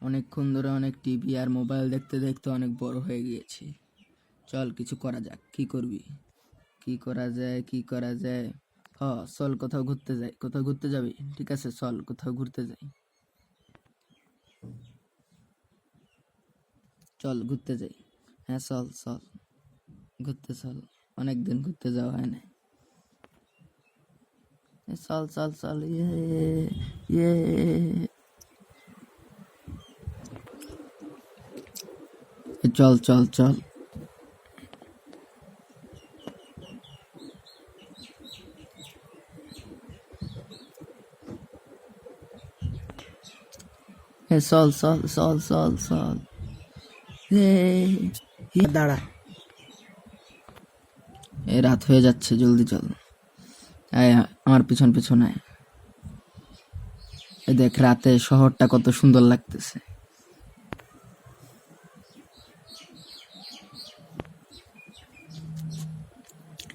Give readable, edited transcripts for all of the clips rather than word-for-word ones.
অনেকক্ষণ ধরে অনেক টিভি আর মোবাইল দেখতে দেখতে অনেক বড় হয়ে গিয়েছি। চল কিছু করা যাক। কি করবি? কি করা যায়, কি করা যায়? চল কোথাও ঘুরতে যাই। কোথাও ঘুরতে যাবি? ঠিক আছে, চল কোথাও ঘুরতে যাই। চল ঘুরতে যাই। হ্যাঁ চল চল ঘুরতে চল। অনেকদিন ঘুরতে যাওয়া হয় না। চল চল চল। ইয়ে ইয়ে চল চল চল। চল চল চল চল চল। দাঁড়া, এই রাত হয়ে যাচ্ছে, জলদি চল। আমার পিছন পিছন আয়। এই দেখ রাতে শহরটা কত সুন্দর লাগতেছে।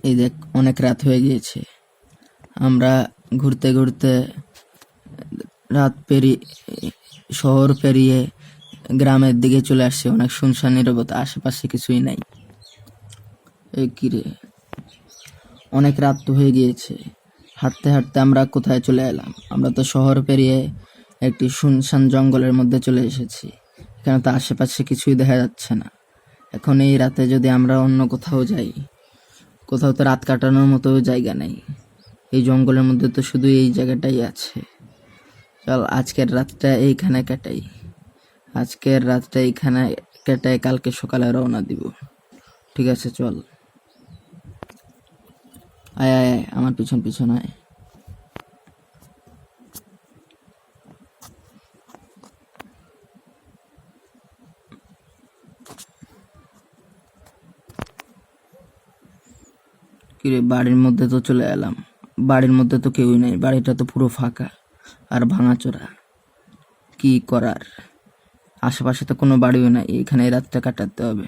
এই দেখ অনেক রাত হয়ে গিয়েছে। আমরা ঘুরতে ঘুরতে রাত পেরিয়ে, শহর পেরিয়ে গ্রামের দিকে চলে আসছে। অনেক শুনশান নীরবতা, আশেপাশে কিছুই নাই। এই কিরে, অনেক রাত তো হয়ে গিয়েছে। হাঁটতে হাঁটতে আমরা কোথায় চলে এলাম? আমরা তো শহর পেরিয়ে একটি শুনশান জঙ্গলের মধ্যে চলে এসেছি। এখানে তো আশেপাশে কিছুই দেখা যাচ্ছে না। এখন এই রাতে যদি আমরা অন্য কোথাও যাই, কোথাও তো রাত কাটানোর মতো জায়গা নেই। এই জঙ্গলের মধ্যে তো শুধু এই জায়গাটাই আছে। চল আজকের রাতটা এইখানে কাটাই। আজকের রাতটা এইখানে কাটাই, কালকে সকালে রওনা দিব। ঠিক আছে চল। আয় আয় আয়, আমার পিছন পিছন আয়। কিরে, বাড়ির মধ্যে তো চলে এলাম। বাড়ির মধ্যে তো কেউই নেই। বাড়িটা তো পুরো ফাঁকা আর ভাঙাচোরা। কি করার? আশেপাশে তো কোনো বাড়িও নাই। এখানে রাতটা কাটাতে হবে।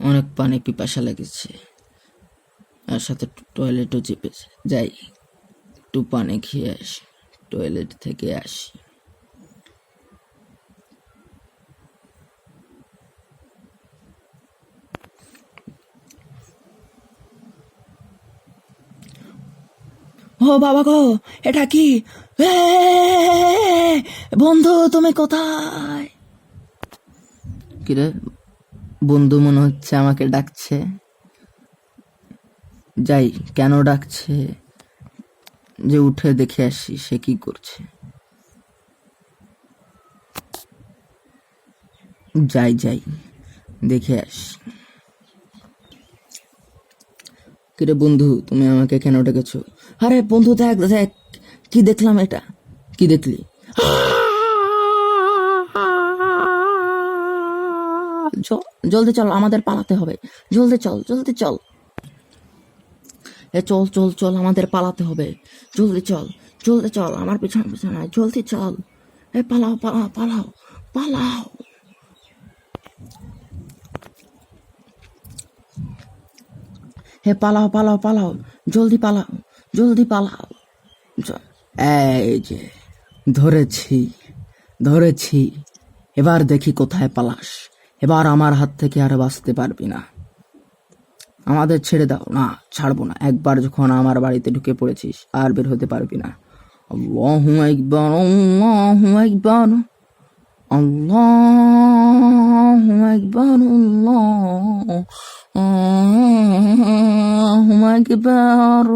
অনেক পানি পিপাসা লেগেছে, আর সাথে টয়লেটও চেপেছে। যাই একটু পানি খেয়ে আসি, টয়লেট থেকে আসি। ও বাবা গো, এটা কি? এ, বন্ধু তুমি কোথায়? কিরে, বন্ধু মনে হচ্ছে আমাকে ডাকছে। যাই, কেন ডাকছে যে উঠে দেখে আসি সে কি করছে। যাই যাই দেখে আসি। কিরে বন্ধু, তুমি আমাকে কেন ডেকেছো? আরে বন্ধু দেখ দেখ, কি দেখলাম এটা। কি দেখলি? জলদি চল, আমাদের পালাতে হবে। জলদি চল জলদি চল। চল চল চল, আমাদের পালাতে হবে। জলদি চল জলদি চল, আমার পিছনে পিছনে আয়, জলদি চল। পালাও পালাও পালাও পালাও। পালাও পালাও পালাও, জলদি পালাও জলদি পালাও। এই যে ধরেছি ধরেছি, এবার দেখি কোথায় পালাস। এবার আমার হাত থেকে আর বাঁচতে পারবি না। আমাদের ছেড়ে দাও। না, ছাড়বো না। একবার যখন আমার বাড়িতে ঢুকে পড়েছিস আর বের হতে পারবি না। আল্লাহু আকবার আল্লাহু আকবার আল্লাহু আকবার আল্লাহু আকবার।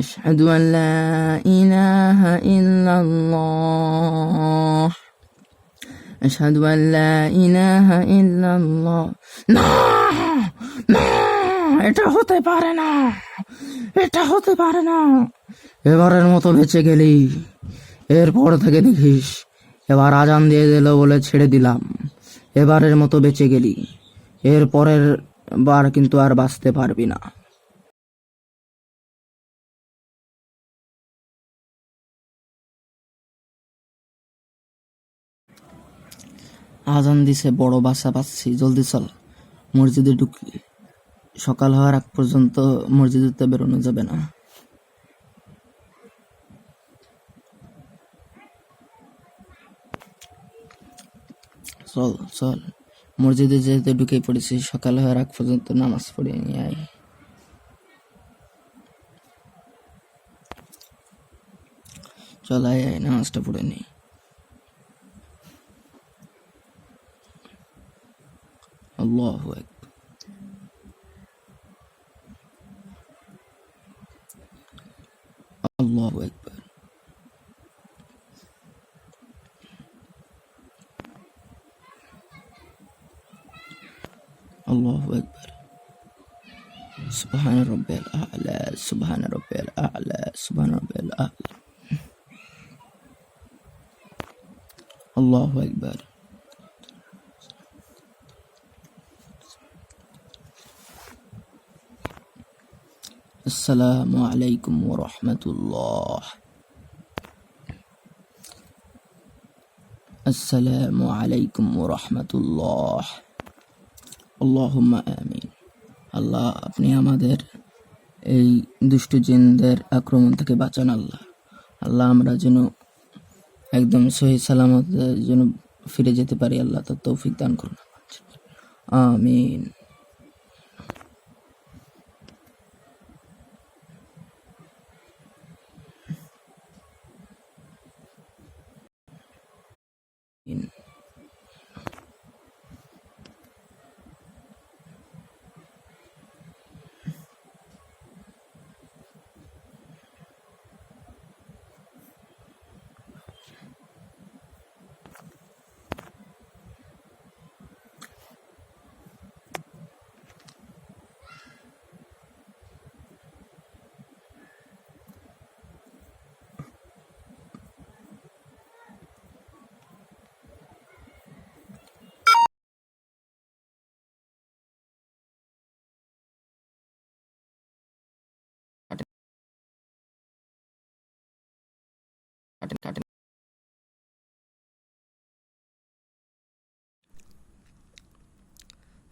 أشهد أن لا إله إلا الله أشهد أن لا إله إلا الله। না না, এটা হতে পারে না, এটা হতে পারে না। এবারের মতো বেঁচে গেলি। এরপর থেকে দেখিস, এবার আজান দিয়ে দিল বলে ছেড়ে দিলাম। এবারের মতো বেঁচে গেলি, এর পরের বার কিন্তু আর বাঁচতে পারবি না। আজান দিছে, বড় বাসা পাচ্ছি, জলদি চল মসজিদে ঢুকি। সকাল হওয়ার আগ পর্যন্ত মসজিদে বেরোনো যাবে না। চল চল, মসজিদে যেহেতু ঢুকে পড়েছি, সকাল হওয়ার আগ পর্যন্ত নামাজ পড়ে নিয়ে আয়। চল আয় আয়, নামাজটা পড়ে নি। আল্লাহু আকবার, আল্লাহু আকবার, আল্লাহু আকবার। সুবহান রাব্বিয়াল আ'লা, সুবহান রাব্বিয়াল আ'লা, সুবহান রাব্বিয়াল আ'লা। আল্লাহু আকবার। আসসালামু আলাইকুম ওয়া রাহমাতুল্লাহ। আসসালামু আলাইকুম ওয়া রাহমাতুল্লাহ। আল্লাহুম্মা আমিন। আল্লাহ, আপনি আমাদের এই দুষ্ট জিনদের আক্রমণ থেকে বাঁচান আল্লাহ। আল্লাহ, আমরা যেন একদম সহি সালামত যেন ফিরে যেতে পারি, আল্লাহ তার তৌফিক দান করুন। আমিন।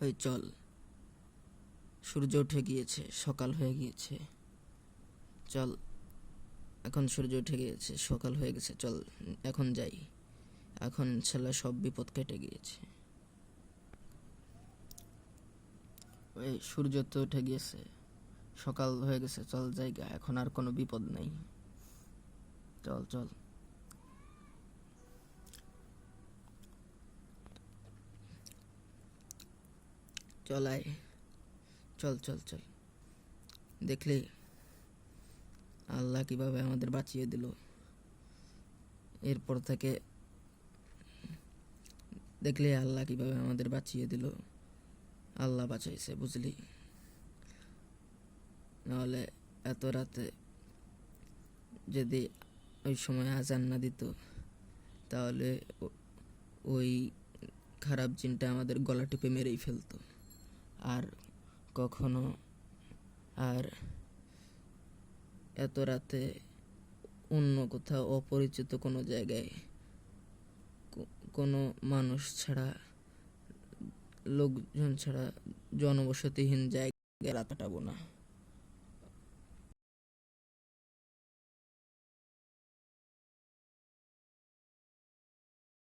ওই চল, সূর্য উঠে গিয়েছে, সকাল হয়ে গিয়েছে। চল, এখন সূর্য উঠে গিয়েছে, সকাল হয়ে গেছে, চল এখন যাই। এখন ইনশাল্লাহ সব বিপদ কেটে গিয়েছে। ওই সূর্য তো উঠে গিয়েছে, সকাল হয়ে গেছে, চল জায়গা, এখন আর কোনো বিপদ নেই। চল চল, চল আয়, চল চল চল। দেখলি আল্লাহ কিভাবে আমাদের বাঁচিয়ে দিল। এরপর থেকে দেখলি আল্লাহ কিভাবে আমাদের বাঁচিয়ে দিল। আল্লাহ বাঁচাইছে, বুঝলি? নাহলে এত রাতে যদি ওই সময় আজান না দিত, তাহলে ওই খারাপ জিনটা আমাদের গলা টিপে মেরেই ফেলতো। আর কখনো আর এত রাতে অন্য কোথাও অপরিচিত কোনো জায়গায় কোনো মানুষ ছাড়া, লোকজন ছাড়া জনবসতিহীন জায়গায় রাত কাটাবো না।